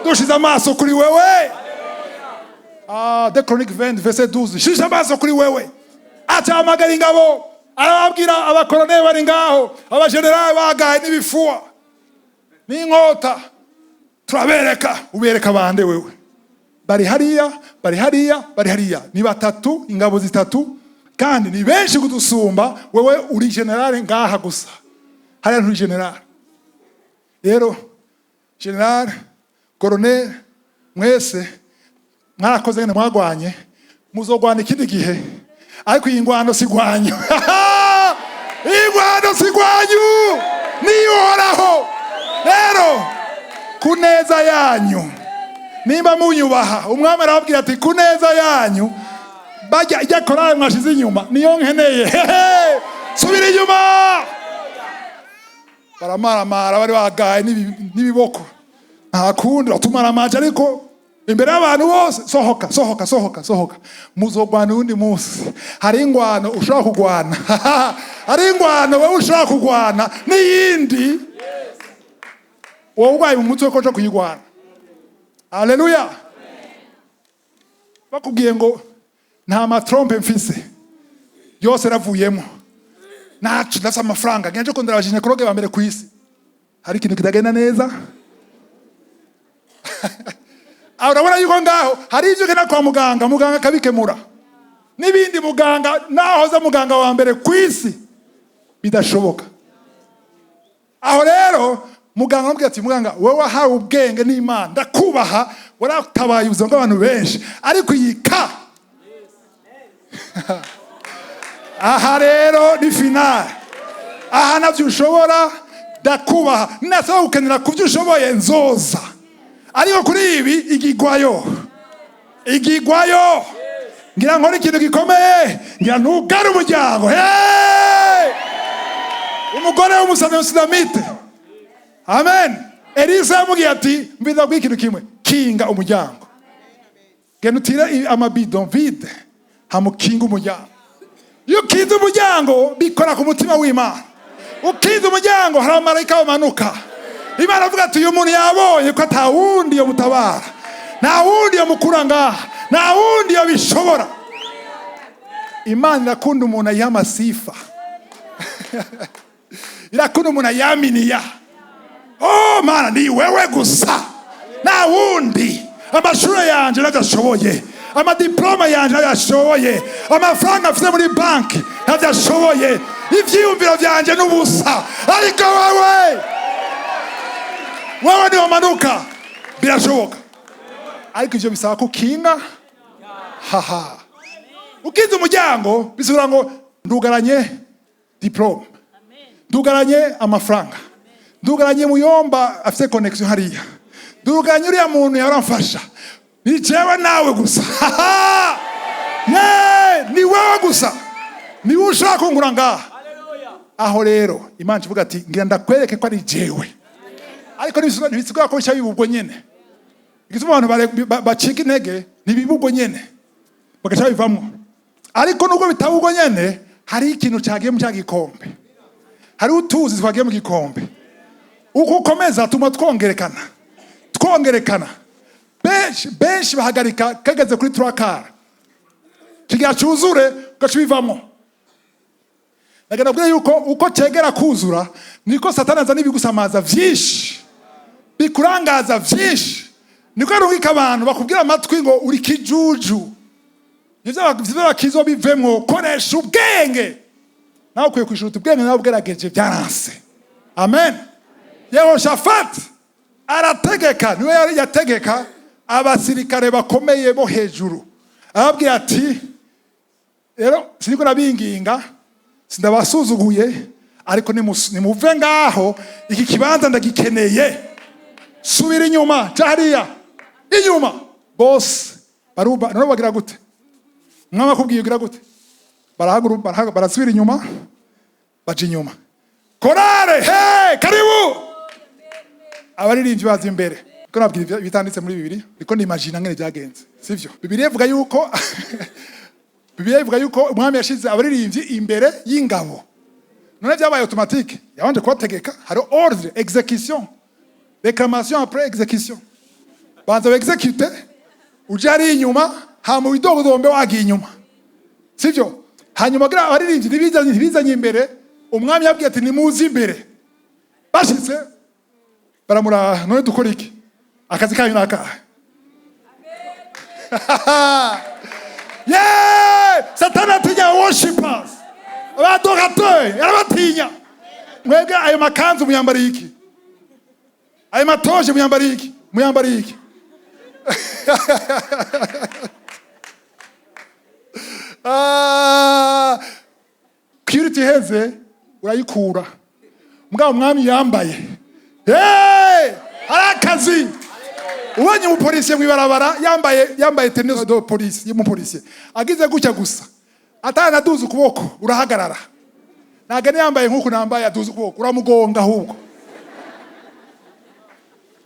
dushize amaso kuri wewe. De Chronique 20 verset 12, shisha amaso kuri wewe. Atamagara ingabo, arababwira abakoloneli bari ngaho, abajenerali bagaye n'ibifuwa n'inkota. Turabereka, ubereka bande wewe. Bari hariya. Ni batatu, ingabo zitatu, kandi ni benshi kudusumba. Wewe uri generale ngaha gusa, hariya nturi generale. Rero generale, colonel, mwese mwarakoze ngene mwagwanye, muzogwana ikindi gihe, ariko iyi ngwano sigwanyu. Ingwano sigwanyu niyoraho. Rero kuneza yanyu, nimba munyubaha, umwami arababwira ati kuneza yanyu, bajya ijya korale mwashize inyuma niyo nkeneye. Subira inyuma. Baramaramara bari bagaye n'ibiboko, nta kundi batumara amaje, ariko imbere y'abantu bose sohoka. Muzogwana undi munsi. Hari ingwano ushaka kugwana. Hari ingwano wewe ushaka kugwana n'iyindi wowe ugwaye mu mutwe ko cyo kuyigwana. Haleluya. Bakubwiye ngo nta matrompe mfise, yose ravuyemo, nacu ndasa amafaranga ngenje ko ndarabajije koroge ba mbere ku isi. Hari ikintu kitagenda neza. Urabona yuko ngaho hari ivyo gena kwa muganga kabikemura. n'ibindi muganga nahoze muganga wa mbere ku isi bidashoboka. Aho rero muganga aramubwira ati muganga wowe wahawe ubwenge n'Imana ndakubaha waratabaye ubuzima bw'abantu benshi ariko yika aha rero ni finale. Aha navyo ushobora ndakubaha nasaba gukenera kuvyo ushoboye nzoza ariko kuri ibi igigwayo ngira nkora ikintu gikomeye ngira ntugare umuryango. Umugore w'umusamite amen. Elisa yamubwiye ati mbiza kwa ikintu kimwe kinga umuryango genda utire amabidon vide hamukinga umuryango. Iyo ukinze umuryango bikora ku mutima w'Imana. Ukinze umuryango hari abamarayika bamanuka. Imana avuga ati uyu muntu yabonye ko ata wundi yo mutabara, nta wundi yo mukura ngaha, nta wundi yo bishobora. Imana irakunda umuntu ayama sifa irakunda umuntu ayaminiya. Oh Mana ni wewe gusa nta wundi. Amashuri yanje nagashoboye, amadiploma yanje nagashoboye, amafaranga afite muri banki nagashoboye, ivyiyumviro vyanje n'ubusa ariko wewe niwe manuka birashoboka. Ariko ivyo bisaba kukinga. Ukinze umuryango bisubira ngo ndugaranye diploma, ndugaranye amafaranga, ndugaranye muyomba afite connection hariya, ndugaranye uriya muntu yaramfasha, ni jewe nawe gusa. Ni wewe gusa niwe ushaka kungura ngaha. Aho rero Imana ivuga ati ngira ndakwereke ko ari jewe. Ariko nibisigaye ko bisha bibubwo nyene. Igituma abantu bacika intege nibibubwo nyene bagaca bivamwo. Ariko nubwo bitabubwo nyene hari ikintu cyagiye mu cyagikombe, hari utuzi twagiye mu gikombe. Uko ukomeza tuma twongerekana benshi bahagarika kageze kuri 3 quarts kigira cyuzure gacubivamo. Naganabwiye yuko uko cegera kuzura niko Satani azana ibigusamaza vyinshi bikurangaza vyinshi. Niko arungika abantu bakubwira amatwi ngo uri kijuju, ivyo bakizo bivemwo. Koresha ubwenge nawe ukwiye kwishuta ubwenge nawe bwerageje byaranse. Amen. Yehoshafati arategeka, niwe yategeka abasirikare bakomeye bo hejuru. Arabwira ati rero siniko nabinginga sindabasuzuguye ariko nimuve ngaho iki kibanza ndagikeneye. Subira inyuma cyariya inyuma boss baruba no bagira gute mwama kubwiye gira gute barasubira inyuma baje inyuma. Korale karibu abaririmbyi bazi imbere ko nabwira bitanditse muri Bibiliya ariko nimagine ngene byagenze sivyo. Bibiliya ivuga yuko umwami yashize abaririmbyi imbere y'ingabo. None byabaye automatique yabanje kubategeka hari ordre exécution réclamation après exécution. Banza exécuter ujari inyuma ha mu bidogodombe wagiye inyuma sivyo. Hanyuma gira abaririmbyi ntibizanye imbere. Umwami yabwiye ati nimuzi imbere. Bashitse baramura none dukora iki akazi kanyu nakahe. Satani atinya worshipers abadogateurs yarabatinya. Mwebwe ayo makanzu muyambari iki, ayo matoje muyambari iki. Purity heze urayikura. Mbwa umwami yambaye harakazi. Ubonye umupolisi mwibarabara yambaye tennis de police y'umupolisi agize gucya gusa atana duza ukuboko urahagarara. Nagane yambaye nkuko nambaye aduza ukuboko uramugonga ahubwo.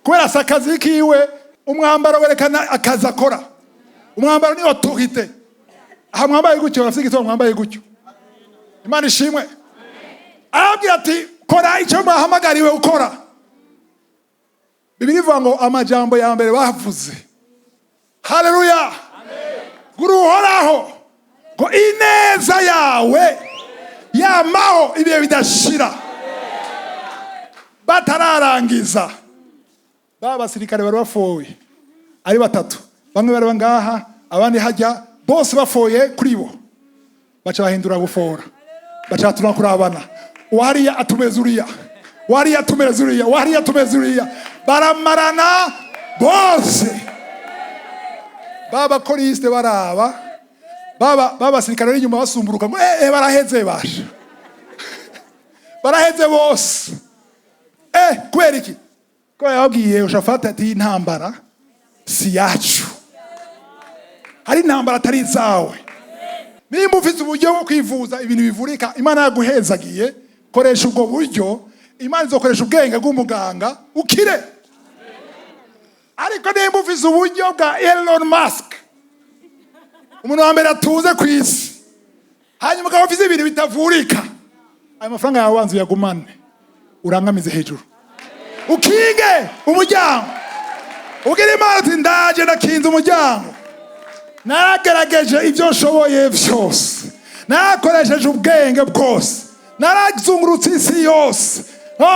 Kwera sakazi kiwe umwambaro werekana akazi akora. Umwambaro ni autorité. Aha mwambaye gutyo urafite igitabo mwambaye gutyo. Imana ishimwe. Arabwira ati kora icyo mwahamagariwe ukora. Bibiliya ivuga ngo amajambo ya mbere bavuze. Haleluya. Amen. Guru uhoraho ngo ineza yawe yamaho ibihe bidashira. Batararangiza basirikare bari bafoye ari batatu. Bamwe bari ngaha abandi hajya bose bafoye kuri bo. baca bahindura gufora, baca batuma kurabana, wariya atumeza uriya, wariya atumeza uriya, wariya atumeza uriya, baramarana bose. Baba koriste baraba, baba sirikare inyuma basumburuka ngo baraheze basha. Baraheze bose. Kubera iki? Ko yabwiye Ushafati ati intambara si yacu. Hari intambara atari izawe. Nimba ufite uburyo bwo kwivuza ibintu bivurika, Imana yaguhezagiye, koresha ubwo buryo, Imana izokoresha ubwenge bw'umuganga ukire. Ariko nimba ufite uburyo bwa Elon Musk, umuntu wa mbere atuze ku isi, hanyuma ukaba ufite ibintu bitavurika, ayo mafaranga yawe wanzu yagumane, urangamize hejuru, ukinge umuryango, ubwire Imana uti ndaje ndakinze umuryango, naragerageje ibyo nshoboye byose, narakoresheje ubwenge bwose, narazungurutse isi yose.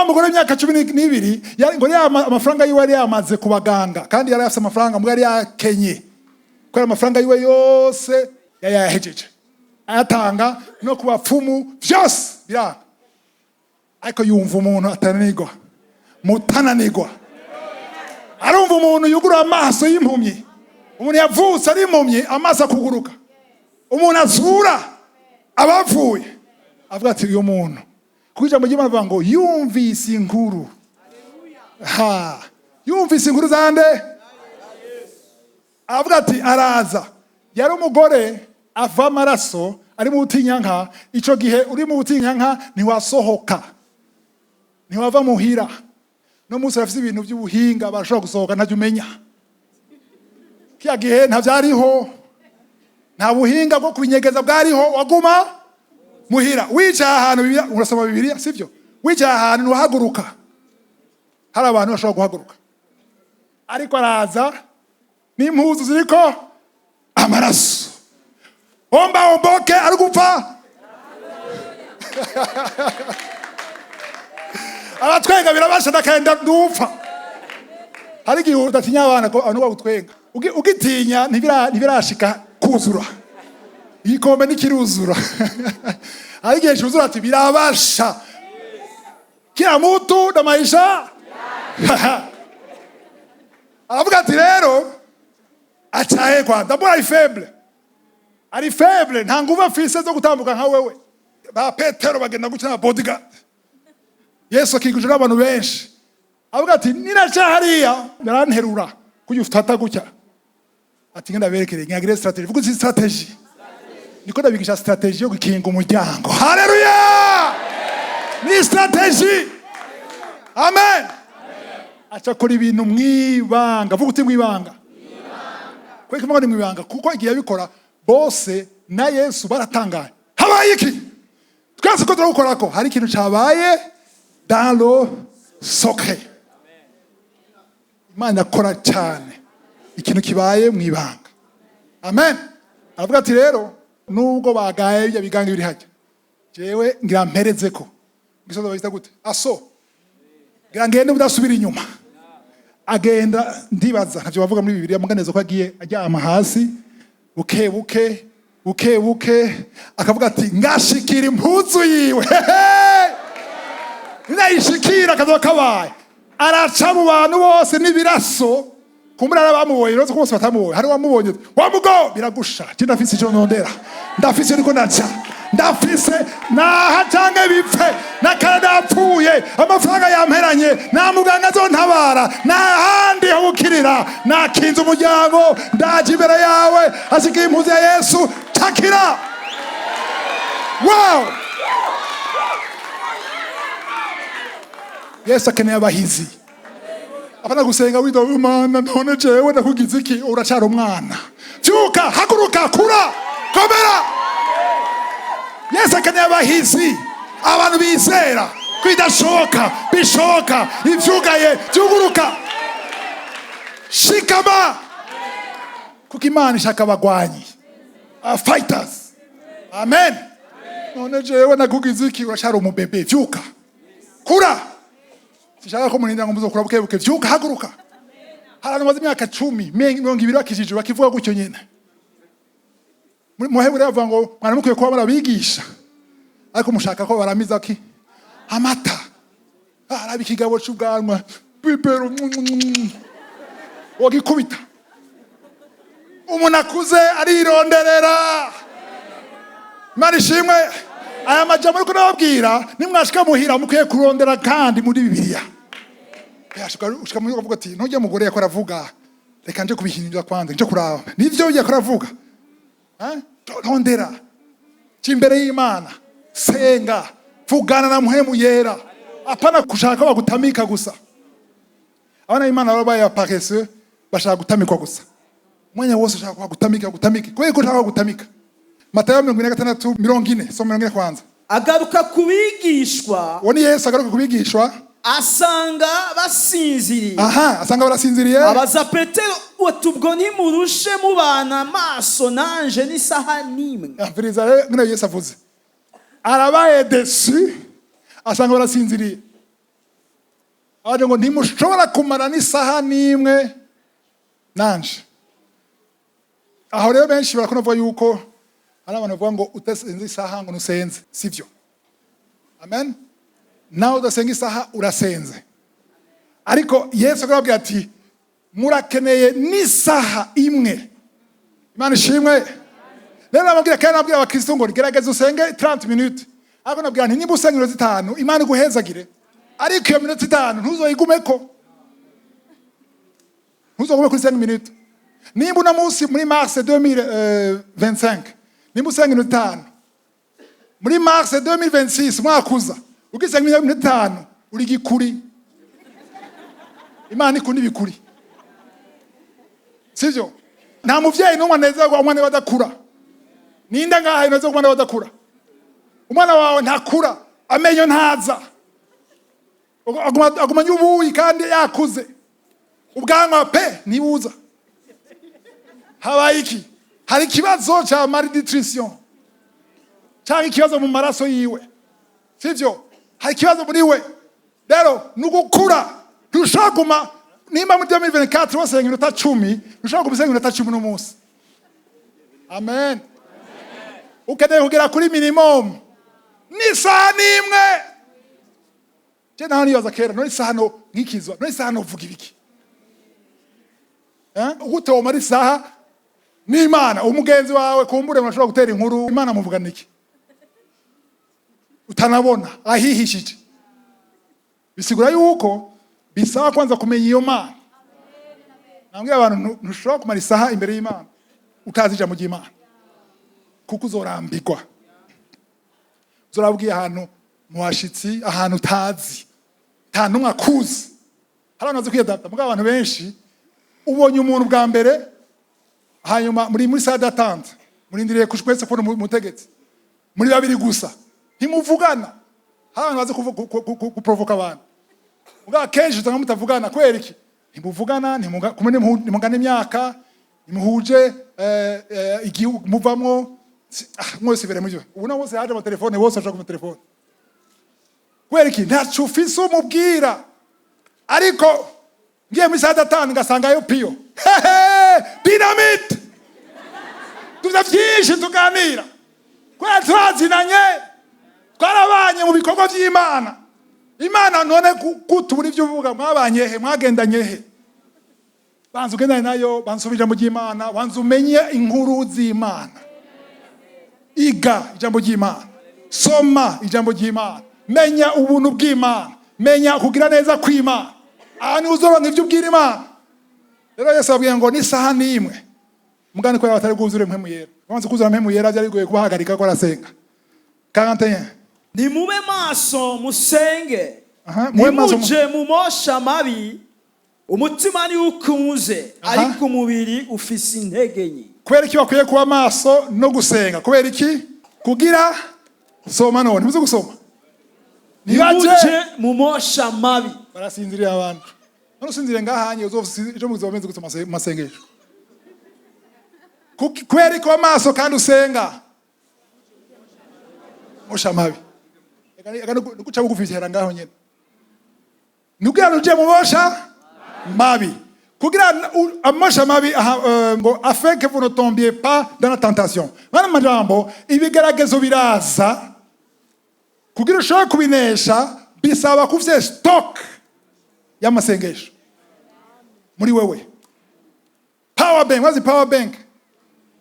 Umugore w'imyaka 12 ngo amafaranga yiwe yari yamaze ku baganga, kandi yari afite amafaranga mbwa yari yakenye, ko amafaranga yiwe yose yayahejeje ayatanga no ku bapfumu byose biranga. Ariko yumva umuntu atananirwa, mutananirwa. Arumva umuntu yugura amaso y'impumyi, umuntu yavutse ari impumyi amaso akuguruka, umuntu azura abavuye, avuga ati uyu muntu kuja mu Imana ngo yumvise inkuru. Yumvise inkuru zande? Avuga ati araza. Yari umugore ava amaraso ari mu butinyanka. Ico gihe uri mu butinyanka ntiwasohoka, ntiwava muhira. No musi afite ibintu by'ubuhinga barashobora gusohoka ntajya umenya. Kiya gihe ntavyariho, nta buhinga bwo kubinyegeza bwariho, waguma muhira. Wicaye ahantu urasoma Bibiliya sivyo? Wicaye ahantu ntuhaguruka. Hari abantu bashobora guhaguruka. Ariko araza n'impuzu ziriko amaraso, omboke ari gupfa. Abatwenga birabasha ndakenda ndupfa. Hari igihe udatinya abana ko abantu bagutwenga, ugitinya ntibirashika kuzura, igikombe nikiruzura. Hari igihe cyuzura ati birabasha, kila mutu na maisha. Aravuga ati rero acaye kwa ndabura ari faible, nta nguvu afise zo gutambuka nka wewe. Ba Petero bagenda gukina na bodyguard, Yesu akiguje n'abantu benshi. Avuga ati ninaca hariya naranterura kujya ufata gutya, ati ngenda berekere ngagire strategy. Vuga strategy, niko ndabigisha strategy yo gukinga umuryango. Haleluya! Ni strategy. Amen. Acha kora ibintu mwibanga. Vuga uti mwibanga. Kweke mwana ni mwibanga kuko igiye bikora bose na Yesu baratangaye. Habaye iki? Twese ko turakora ko hari ikintu cyabaye dans le secret. Imana akora cyane ikintu kibaye mwibanga. Amen. Avuga ati rero nubwo bagaye ibyo biganga biri hajya, jewe ngira mpereze ko gisoza bayita gute aso, ngira ngende budasubira inyuma. Agenda ndibaza ntacyo bavuga muri Bibiliya, muganeza ko agiye ajyama hasi buke akavuga ati ngashikira impuzu yiwe. Nayishikira akazo kabaye, araca mu bantu bose n'ibiraso. Kumbura bamuboye rose ko bose batamuboye, hari wamubonye wamugo biragusha. Ndafise icyo nondera, ndafise niko naca, ndafise naha canke bipfe nakana apfuye, amafaranga yamperanye nta muganga azontabara, nta handi ho gukirira, nakinze umuryango, ndaje imbere yawe asigaye impuzu ya Yesu takira. Wow! Yesu akeneye abahizi. Apana gusenga wido Imana none jewe ndakugize iki, uracara umwana. Byuka, haguruka, kura, komera. Yesu akeneye abahizi, abantu bizera kwidashoka, bishoka, ivyugaye byuguruka. Shikama. Kuko Imana ishaka abagwanyi, fighters. Amen. None jewe ndakugize iki, uracara umubebe. Byuka, kura. Sishaka ko muninda ngo muzokura bukebuke. Vyuka, haguruka. Hari abantu maze imyaka 10 20 bakijije bakivuga gutyo nyene. muhebure bavuga ngo mwana mukwiye kuba barabigisha ariko mushaka ko baramiza ki amata arabi kigabo cy'ubwanwa bibero wagikubita umuntu akuze arironderera Imana ishimwe aya majambo ariko nababwira nimwashika muhira mukwiye kurondera kandi muri Bibiliya yashika muri kuvuga ati ntujye mugore yakora avuga reka nje kubihinduza kwanze nje kuraba nivyo yakora avuga rondera cimbere y'Imana senga vugana na muhemu yera apana kushaka bagutamika gusa abana b'Imana babaye aparese bashaka gutamikwa gusa mwanya wose ushaka gutamika kwe ko ushaka gutamika Matayo 26:40 soma 40 kwanza agaruka kubigishwa woni Yesu agaruka kubigishwa asanga basinziriye asanga barasinziriye abaza Petero utubwo ntimurushe mubana amaso nanje n'isaha nimwe afiriza rero ngene Yesu avuze arabaye desu asanga barasinziriye aje ngo ntimushobora kumara n'isaha nimwe nanje aho rero benshi barakunavuga yuko hari abantu bavuga ngo utasenze isaha ngo nusenze sivyo amen nawe udasenga isaha urasenze ariko Yesu arababwira ati murakeneye n'isaha imwe Imana ishimwe rero nababwira kandi nababwira abakristo ngo gerageza usenge 30 minutes ariko nabwira nti niba usenga iminota 5 Imana iguhezagire ariko iyo minota 5 ntuzoyigumeko kuri 5 minutes nimba una munsi muri mars 2025 nimba usenga iminota 5 muri mars 2026 mwakuza ukisenga iminota 5 uri gikuri Imana ikundi bikuri sivyo nta muvyeyi n'umwe anezerwa umwana badakura ninda ngaha ineze umwana badakura umwana wawe ntakura amenyo ntaza aguma nyubuyi kandi yakuze ubwanwa pe nibuza habaye iki hari ikibazo cha malnutrition cyangwa ikibazo mu maraso yiwe sivyo hari ikibazo muri we rero nugukura tushaguma nimba muri 2024 wasenga iminota 10 ushaka gusenga iminota 10 n'umunsi amen ukeneye kugera kuri minimum ni saa nimwe je naho niyoza kera no isano nkikizwa no isano uvuga ibiki ugute wo mari saha ni Imana umugenzi wawe kumbure mwashobora gutera inkuru Imana muvugana iki utanabona ahihishije bisigura yuko bisaba kwanza kumenya iyo Mana nambwe abantu ntushobora kumara isaha imbere y'Imana utazi ijambo ry'Imana kuko uzorambirwa uzorabwiye ahantu muhashitsi ahantu utazi ntantu mwakuzi haranaze kwiyadapta mugabo abantu benshi ubonye umuntu bwa mbere hanyuma muri salle d'attente murindiriye kushwese ko umutegetsi muri babiri gusa ntimuvugana abantu baze kuprovoka abantu mugabo kenshi utanga mutavugana kwera iki ntimuvugana ntimugana imyaka nimuhuje igihugu muvamwo mwese bere mujyo ubona bose haje ama telefone bose ashaka mu telefone kwera iki ntacu ufise umubwira ariko ngiye muri salle d'attente ngasanga yo piyo dynamite tuvyinshi tuganira kwa twazinanye twarabanye mu bikorwa by'Imana Imana none kutubura ibyo uvuga mwabanye he mwagendanye he banzu ugendanye nayo bansubije mu by'Imana banzu umenye inkuru z'Imana iga ijambo ry'Imana soma ijambo ry'Imana menya ubuntu bw'Imana menya kugira neza kw'Imana ani uzoronka ibyo ubwira Imana rero Yesu abwiye ngo ni saha nimwe mugani ko batari guzure mpemu yera banze kuzura mpemu yera byari goye kubahagarika ko arasenga 41 ni mube maso musenge muje mumosha mabi umutima ni ukuze ariko umubiri ufise intege nke kubera iki bakwiye kuba maso no gusenga kubera iki kugira soma none muze gusoma muje mumosha mabi barasinziriye abantu none usinzire ngahanye uzo muzomeze gusoma masengesho kubera ko maso kandi usenga mosha mabi nukuca bugufi cyera ngaho nyene nugira uje mubosha mabi kugira amosha mabi ngo afin que vous ne tombiez pas dans la tentation. Mana majambo ibigeragezo biraza kugira ushobore kubinesha bisaba kufite stock y'amasengesho muri wewe. Power bank, wazi power bank?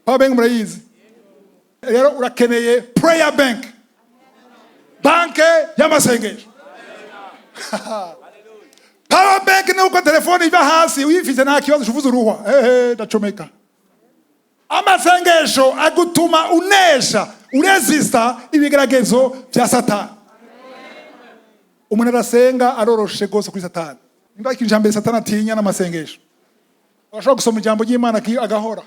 Power bank murayizi. Rero urakeneye prayer bank. Banke y'amasengesho. Power bank ni uko telefone iva hasi uyifite nta kibazo uvuze uruhwa. Ndacomeka. Amasengesho agutuma unesha, uresista ibigeragezo bya Satani. Umuntu arasenga aroroshe gose kuri Satani. Nimba ikinjambere Satani atinya n'amasengesho. Washobora gusoma ijambo ry'Imana agahora.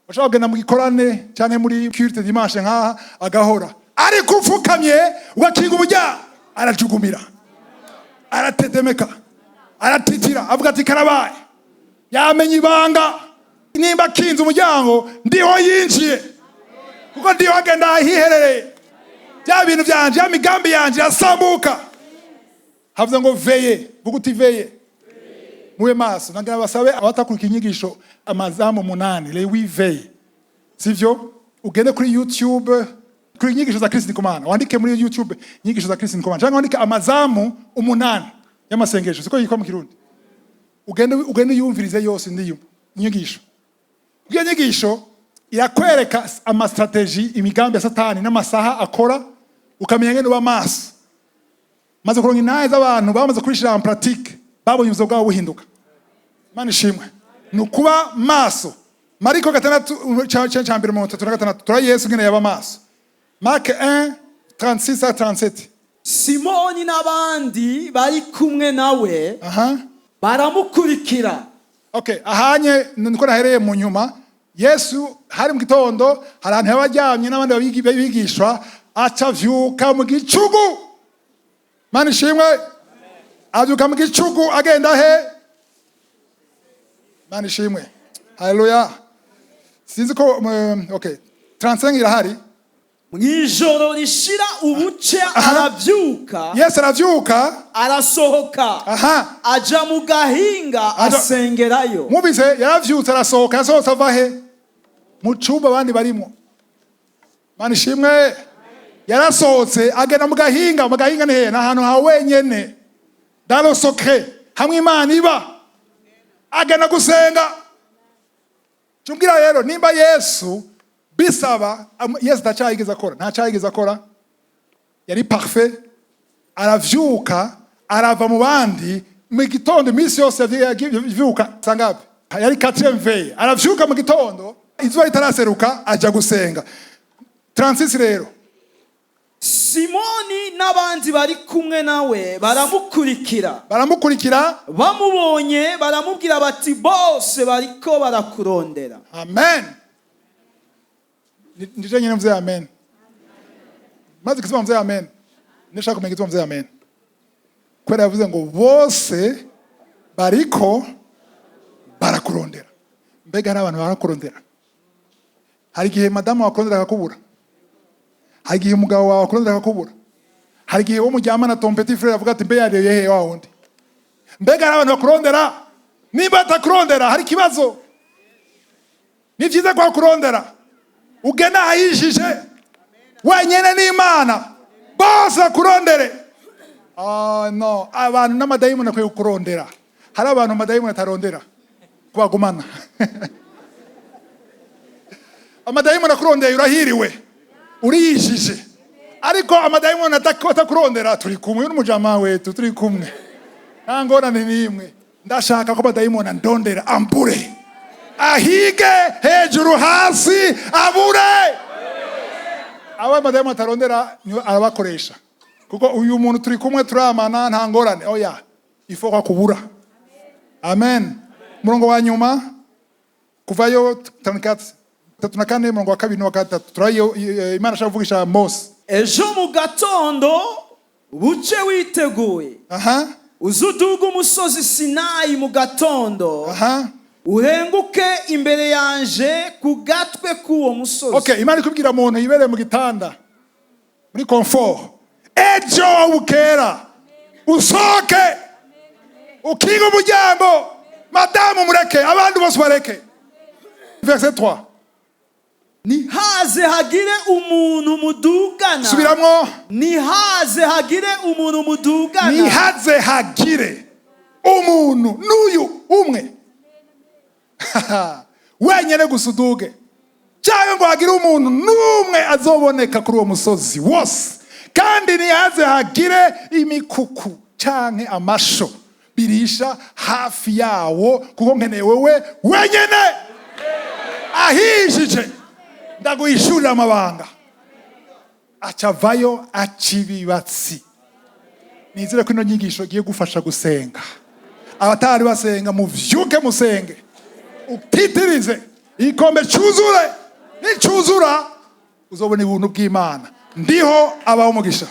Washobora kugenda mu gikorane cyane muri culte dimanche nkaha agahora. Ariko upfukamye ugakinga ubujya arajugumira. Aratetemeka. Aratitira avuga ati karabaye. Yamenye ibanga. Nimba kinze umuryango ndiho yinjiye. Kuko ndiho agenda ahiherereye. Bya bintu byanje ya migambi yanje yasambuka. Havuze ngo veye, vuga uti veye. Muwe maso, nangira basabe abatakurika inyigisho amazamu 8, les 8 veye. Sivyo? Ugende kuri YouTube, kuri inyigisho za Kristo Ndikumana. Wandike muri YouTube inyigisho za Kristo Ndikumana. Cyangwa wandike amazamu 8 y'amasengesho. Siko yikwa mu Kirundi. Ugende yumvirize yose ndiyo inyigisho. Iyo nyigisho irakwereka ama strategy imigambi ya Satani n'amasaha akora ukamenya ngene uba maso. Maze kuronka intahe z'abantu bamaze kubishira en pratique babonye ubuzima bwabo buhinduka. Imana ishimwe. Nukuba maso. Mariko 6:36 tura Yesu ngene yaba maso. Mark 1:36-37. Simoni n'abandi bari kumwe nawe baramukurikira. Okay, ahanye niko nahereye mu nyuma. Yesu hari mu gitondo hari abantu babaryamye n'abandi babigishwa acavyuka mu gicugu. Mana ishimwe. Avyuka mu gicugu agenda he? Mana ishimwe. Haleluya. Sinzi ko okay. 35 irahari. Mwijoro rishira ubuce aravyuka. Yes, aravyuka. Arasohoka. Aja mu gahinga asengerayo. Mubize yaravyutse arasohoka yasohotse ava he? Mu cumba abandi barimo. Mana ishimwe. Yarasohotse agenda mu gahinga ni he? N'ahantu ha wenyene. Dans le secret. Hamwe Imana iba. Agenda gusenga. Cumbwira rero nimba Yesu bisaba Yesu ndacayigeza akora nta cayigeza akora yari parfait aravyuka arava mu bandi mu gitondo imisi yose yavyuka sangapi yari 4e veille aravyuka mu gitondo izuba ritaraseruka aja gusenga 36 rero Simoni n'abandi bari kumwe nawe baramukurikira bamubonye baramubwira bati bose bariko barakurondera. Amen. Nije nyine mvuze amen. Maze kisema mvuze amen. Nishaka kumenya kitwa mvuze amen. Kwera yavuze ngo bose bariko barakurondera. Mbega hari abantu barakurondera. Hari gihe madamu wakurondera akakubura. Hari gihe umugabo wawe akurondera akakubura. Hari gihe wo mujyamana ton petit frère avuga ati mbe yareye he wa wundi. Mbega hari abantu bakurondera. Niba atakurondera hari kibazo. Ni byiza kwa kurondera. Ugena ahishije wenyene n'Imana bose kurondere. No, abantu n'amadayimoni akwiye kurondera. Hari abantu amadayimoni atarondera kubagumana. Amadayimoni akurondeye urahiriwe uriyishije. Ariko amadayimoni atakurondera turi kumwe n'umujama wetu turi kumwe. Nangorane nimwe. Ndashaka ko amadayimoni andondera ambure. Ahige hejuru hasi abure. Aba madayimoni atarondera arabakoresha. Kuko uyu muntu turi kumwe turamana nta ngorane. Oya, ifo kwa kubura. Amen. Murongo wa nyuma kuvayo 34 murongo wa 2 na 3 turayo Imana shavugisha Mose. Ejo mu gatondo buce witeguye. Uzuduga umusozi Sinayi mu gatondo. Uhenguke imbere yanje ku gatwe k'uwo musozi. Okay, Imana ikubwira umuntu yibere mu gitanda muri comfort. Ejo bukera usoke ukinga umuryango madamu mureke, abandi bose bareke. Verset 3. Nihaze hagire umuntu mudugana. Subiramwo. Nihaze hagire umuntu mudugana. Nihaze hagire umuntu n'uyu umwe. Wenyene gusa uduge. Cyangwa ngo hagire umuntu n'umwe azoboneka kuri uwo musozi wose. Kandi nihaze hagire imikuku canke amasho birisha hafi yawo, kuko nkeneye wewe wenyene ahishije ndaguhishurira amabanga. Acavayo acibibatsi. Nizere ko ino nyigisho giye gufasha gusenga. Abatari basenga muvyuke musenge, upitirize ikombe cyuzure. Nicuzura uzobona ibuntu bw'Imana. Ndiho abaho umugisha.